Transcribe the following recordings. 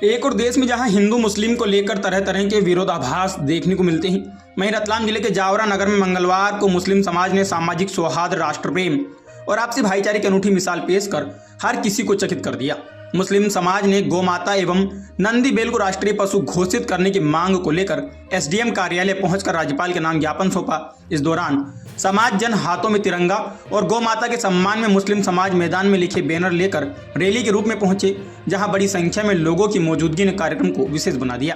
एक और देश में जहां हिंदू मुस्लिम को लेकर तरह तरह के विरोधाभास देखने को मिलते हैं, वहीं रतलाम जिले के जावरा नगर में मंगलवार को मुस्लिम समाज ने सामाजिक सौहार्द, राष्ट्र प्रेम और आपसी भाईचारे की अनूठी मिसाल पेश कर हर किसी को चकित कर दिया। मुस्लिम समाज ने गौ माता एवं नंदी बैल को राष्ट्रीय पशु घोषित करने की मांग को लेकर एसडीएम कार्यालय पहुंचकर राज्यपाल के नाम ज्ञापन सौंपा। इस दौरान समाज जन हाथों में तिरंगा और गौ माता के सम्मान में मुस्लिम समाज मैदान में लिखे बैनर लेकर रैली के रूप में पहुंचे, जहां बड़ी संख्या में लोगों की मौजूदगी ने कार्यक्रम को विशेष बना दिया।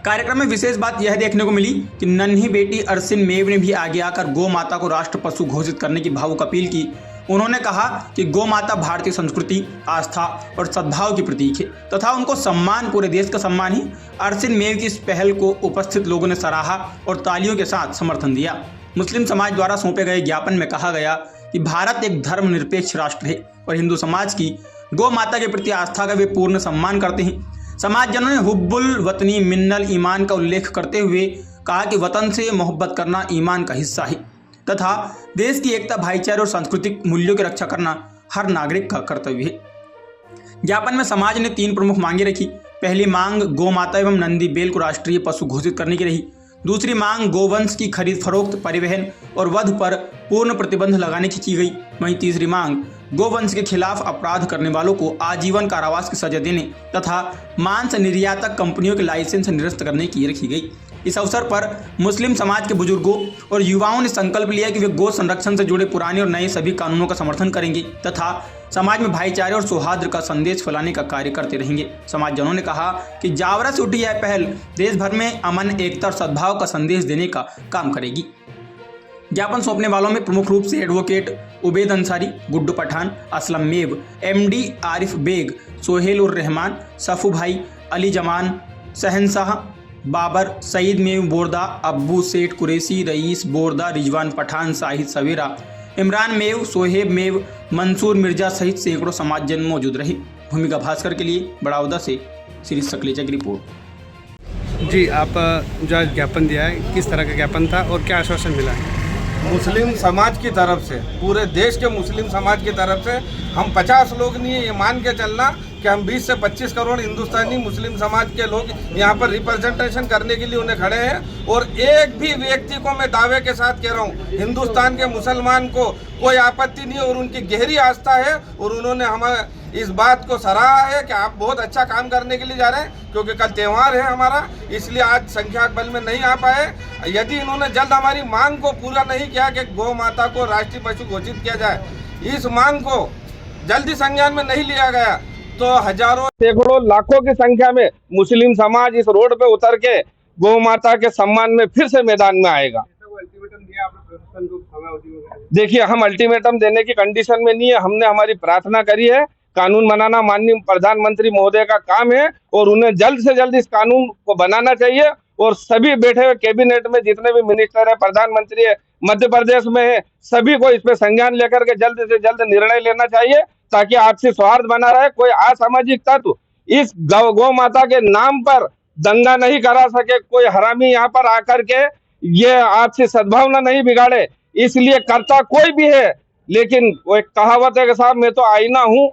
कार्यक्रम में विशेष बात यह देखने को मिली कि नन्ही बेटी अरसिन मेव ने भी आगे आकर गौ माता को राष्ट्र पशु घोषित करने की भावुक अपील की। उन्होंने कहा कि गौ माता भारतीय संस्कृति, आस्था और सद्भाव की प्रतीक है तथा उनको सम्मान पूरे देश का सम्मान है। अरसिन मेव की इस पहल को उपस्थित लोगों ने सराहा और तालियों के साथ समर्थन दिया। मुस्लिम समाज द्वारा सौंपे गए ज्ञापन में कहा गया कि भारत एक धर्मनिरपेक्ष राष्ट्र है और हिंदू समाज की गौ माता के प्रति आस्था का वे पूर्ण सम्मान करते हैं। समाजजनों ने हुब्बुल वतनी मिन्नल ईमान का उल्लेख करते हुए कहा कि वतन से मोहब्बत करना ईमान का हिस्सा है तथा देश की एकता, भाईचारे और सांस्कृतिक मूल्यों की रक्षा करना हर नागरिक का कर्तव्य है। ज्ञापन में समाज ने 3 प्रमुख मांगे रखी। पहली मांग गौ माता एवं नंदी बैल को राष्ट्रीय पशु घोषित करने की रही। दूसरी मांग गोवंश की खरीद फरोख्त, परिवहन और वध पर पूर्ण प्रतिबंध लगाने की गई। वहीं तीसरी मांग गोवंश के खिलाफ अपराध करने वालों को आजीवन कारावास की सजा देने तथा मांस निर्यातक कंपनियों के लाइसेंस निरस्त करने की रखी गई। इस अवसर पर मुस्लिम समाज के बुजुर्गों और युवाओं ने संकल्प लिया कि वे गौ संरक्षण से जुड़े पुराने और नए सभी कानूनों का समर्थन करेंगे तथा समाज में भाईचारे और सौहार्द का संदेश फैलाने का कार्य करते रहेंगे। समाजजनों ने कहा कि जावरा से उठी यह पहल देश भर में अमन, एकता और सद्भाव का संदेश देने का काम करेगी। ज्ञापन सौंपने वालों में प्रमुख रूप से एडवोकेट उबैद अंसारी, गुड्डू पठान, असलम मेव, एमडी आरिफ बेग, सोहेल उर रहमान, सफू भाई, अली जमान, शहनशाह, बाबर, सईद मेव बोरदा, अब्बू सेठ कुरैशी, रईस बोरदा, रिजवान पठान, शाहिद सवेरा, इमरान मेव, सोहेब मेव, मंसूर मिर्जा सहित सैकड़ों समाजजन मौजूद रहे। भूमिका भास्कर के लिए बड़ौदा से श्री सकलेचा की रिपोर्ट। जी, आप जो ज्ञापन दिया है, किस तरह का ज्ञापन था और क्या आश्वासन मिला है? मुस्लिम समाज की तरफ से, पूरे देश के मुस्लिम समाज की तरफ से हम 50 लोग नहीं, ये मान के चलना कि हम 20 से 25 करोड़ हिंदुस्तानी मुस्लिम समाज के लोग यहाँ पर रिप्रेजेंटेशन करने के लिए उन्हें खड़े हैं। और एक भी व्यक्ति को मैं दावे के साथ कह रहा हूँ, हिंदुस्तान के मुसलमान को कोई आपत्ति नहीं है और उनकी गहरी आस्था है और उन्होंने हमें इस बात को सराहा है कि आप बहुत अच्छा काम करने के लिए जा रहे हैं, क्योंकि कल त्यौहार है हमारा, इसलिए आज संख्या बल में नहीं आ पाए। यदि इन्होंने जल्द हमारी मांग को पूरा नहीं किया कि गौ माता को राष्ट्रीय पशु घोषित किया जाए, इस मांग को जल्दी संज्ञान में नहीं लिया गया तो हजारों, सैकड़ों, लाखों की संख्या में मुस्लिम समाज इस रोड पे उतर के गौ माता के सम्मान में फिर से मैदान में आएगा। देखिए, हम अल्टीमेटम देने की कंडीशन में नहीं है, हमने हमारी प्रार्थना करी है। कानून बनाना माननीय प्रधानमंत्री महोदय का काम है और उन्हें जल्द से जल्द इस कानून को बनाना चाहिए और सभी बैठे हुए कैबिनेट में जितने भी मिनिस्टर है, प्रधानमंत्री है, मध्य प्रदेश में है, सभी को इस पे संज्ञान लेकर के जल्द से जल्द निर्णय लेना चाहिए ताकि आपसी सौहार्द बना रहे। कोई असामाजिक तत्व इस गौ माता के नाम पर दंगा नहीं करा सके, कोई हरामी यहाँ पर आकर के ये आपसी सद्भावना नहीं बिगाड़े, इसलिए करता कोई भी है। लेकिन वो एक कहावत है कि साहब मैं तो आईना हूँ,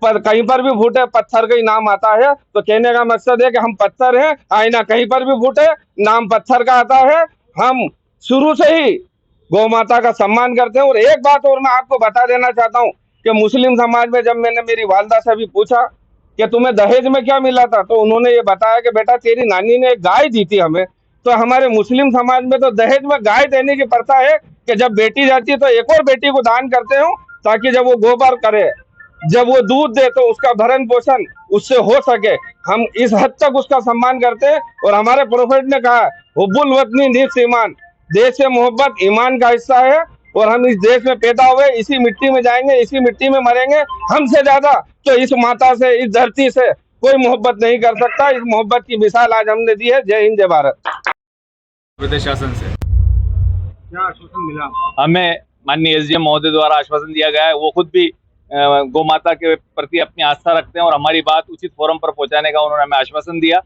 पर कहीं पर भी फूटे पत्थर का ही नाम आता है। तो कहने का मकसद है कि हम पत्थर हैं, आईना कहीं पर भी फूटे नाम पत्थर का आता है। हम शुरू से ही गौ माता का सम्मान करते हैं। और एक बात और मैं आपको बता देना चाहता हूँ कि मुस्लिम समाज में जब मैंने मेरी वालदा से भी पूछा कि तुम्हें दहेज में क्या मिला था, तो उन्होंने ये बताया कि बेटा तेरी नानी ने एक गाय दी थी हमें। तो हमारे मुस्लिम समाज में तो दहेज में गाय देने की प्रथा है कि जब बेटी जाती है तो एक और बेटी को दान करते हो ताकि जब वो गोबर करे, जब वो दूध दे तो उसका भरण पोषण उससे हो सके। हम इस हद तक उसका सम्मान करते हैं और हमारे प्रोफेट ने कहा हुब्बुल वतनी निस ईमान, देश से मोहब्बत ईमान का हिस्सा है और हम इस देश में पैदा हुए, इसी मिट्टी में जाएंगे, इसी मिट्टी में मरेंगे। हमसे ज्यादा तो इस माता से, इस धरती से कोई मोहब्बत नहीं कर सकता। इस मोहब्बत की मिसाल आज हमने दी है। जय हिंद, जय भारत। प्रदेश शासन से क्या आश्वासन मिला? हमें माननीय एसडीएम महोदय द्वारा आश्वासन दिया गया है। वो खुद भी गौ माता के प्रति अपनी आस्था रखते हैं और हमारी बात उचित फोरम पर पहुंचाने का उन्होंने हमें आश्वासन दिया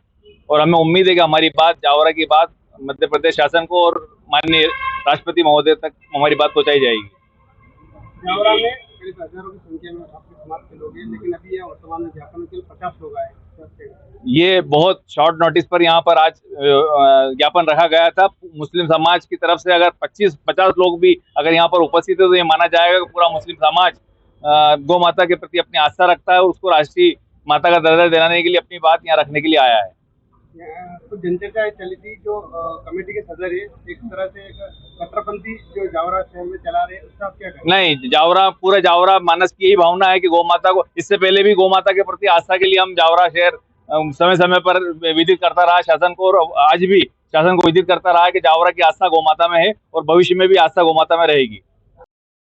और हमें उम्मीद है कि हमारी बात, जावरा की बात, मध्य प्रदेश शासन को और माननीय राष्ट्रपति महोदय तक हमारी बात पहुंचाई जाएगी। जावरा में करीब हजारों की संख्या में आपके समाज के लोग हैं, लेकिन अभी यह वर्तमान में ज्ञापन केवल 50 लोग आए। ये बहुत शॉर्ट नोटिस पर यहाँ पर आज ज्ञापन रखा गया था। मुस्लिम समाज की तरफ से अगर 25-50 लोग भी अगर यहाँ पर उपस्थित है तो ये माना जाएगा कि पूरा मुस्लिम समाज गौ माता के प्रति अपनी आस्था रखता है और उसको राष्ट्रीय माता का दर्जा दिलाने के लिए अपनी बात यहाँ रखने के लिए आया है। तो जनचर्चा चली थी जो कमेटी के सदर है, एक तरह से एक कट्टरपंथी जो जावरा शहर में चला रहे हैं, उसका आप क्या कहना है? नहीं, जावरा पूरा जावरा मानस की यही भावना है कि गौ माता को, इससे पहले भी गौ माता के प्रति आस्था के लिए हम जावरा शहर समय समय पर विदित करता रहा शासन को, और आज भी शासन को विदित करता रहा है कि जावरा की आस्था गौ माता में है और भविष्य में भी आस्था गौ माता में रहेगी।